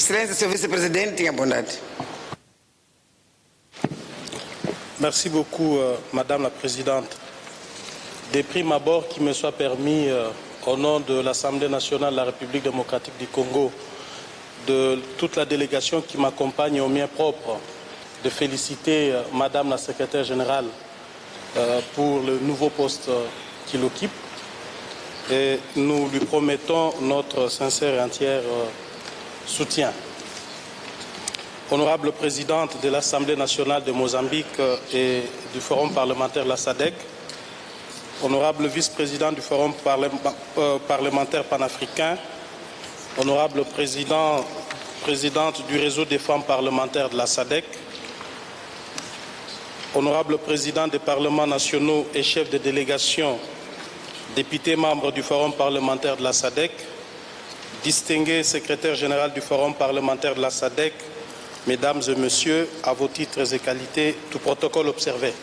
Excelência, Sr. Vice-Presidente, tenha bondade. Merci beaucoup, Madame la Présidente. De prime abord, qu'il me soit permis, au nom de l'Assemblée nationale de la République démocratique du Congo, de toute la délégation qui m'accompagne au mien propre, de féliciter Madame la Secrétaire générale pour le nouveau poste qu'il occupe. Et nous lui promettons notre sincère et entier soutien. Honorable Présidente de l'Assemblée nationale de Mozambique et du Forum parlementaire de la SADC, Honorable Vice-président du Forum parlementaire panafricain, Honorable Présidente du Réseau des femmes parlementaires de la SADC, Honorable Président des parlements nationaux et chef de délégation, député membre du Forum parlementaire de la SADC, distingué secrétaire général du Forum parlementaire de la SADC, Mesdames et Messieurs, à vos titres et qualités, tout protocole observé.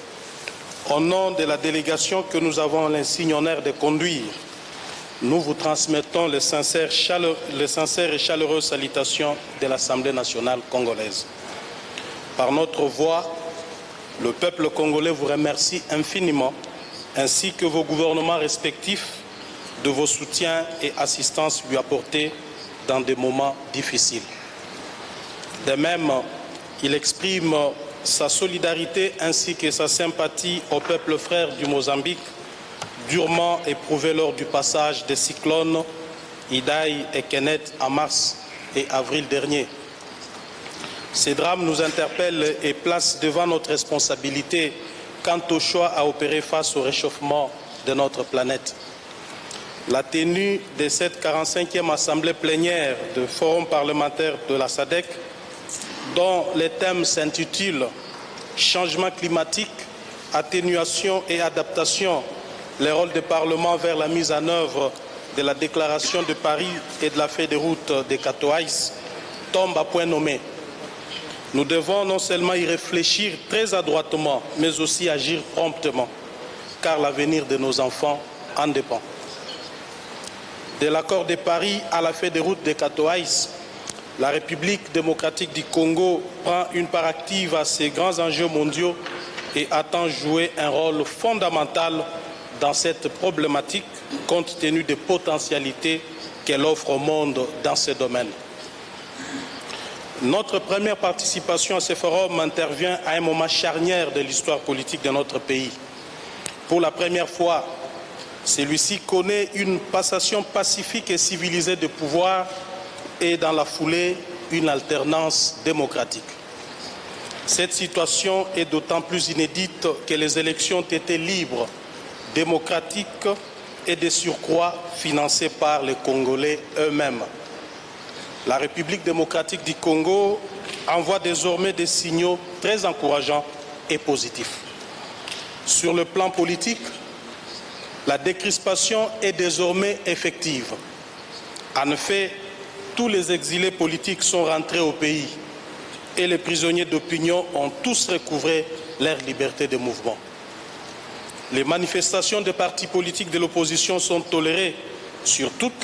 Au nom de la délégation que nous avons l'insigne honneur de conduire, nous vous transmettons les sincères et chaleureuses salutations de l'Assemblée nationale congolaise. Par notre voix, le peuple congolais vous remercie infiniment, ainsi que vos gouvernements respectifs, de vos soutiens et assistances lui apportés dans des moments difficiles. De même, il exprime sa solidarité ainsi que sa sympathie au peuple frère du Mozambique, durement éprouvé lors du passage des cyclones Idai et Kenneth en mars et avril dernier. Ces drames nous interpellent et placent devant notre responsabilité quant au choix à opérer face au réchauffement de notre planète. La tenue de cette 45e assemblée plénière du Forum parlementaire de la SADC, dont les thèmes s'intitulent « Changement climatique, atténuation et adaptation, les rôles des parlements vers la mise en œuvre de la déclaration de Paris et de la feuille de route de Katowice » tombe à point nommé. Nous devons non seulement y réfléchir très adroitement, mais aussi agir promptement, car l'avenir de nos enfants en dépend. De l'accord de Paris à la feuille de route de Katowice, la République démocratique du Congo prend une part active à ces grands enjeux mondiaux et attend jouer un rôle fondamental dans cette problématique, compte tenu des potentialités qu'elle offre au monde dans ce domaine. Notre première participation à ce forum intervient à un moment charnière de l'histoire politique de notre pays. Pour la première fois, celui-ci connaît une passation pacifique et civilisée de pouvoir et dans la foulée, une alternance démocratique. Cette situation est d'autant plus inédite que les élections ont été libres, démocratiques et de surcroît financées par les Congolais eux-mêmes. La République démocratique du Congo envoie désormais des signaux très encourageants et positifs. Sur le plan politique, la décrispation est désormais effective. En effet, tous les exilés politiques sont rentrés au pays et les prisonniers d'opinion ont tous recouvré leur liberté de mouvement. Les manifestations des partis politiques de l'opposition sont tolérées sur toute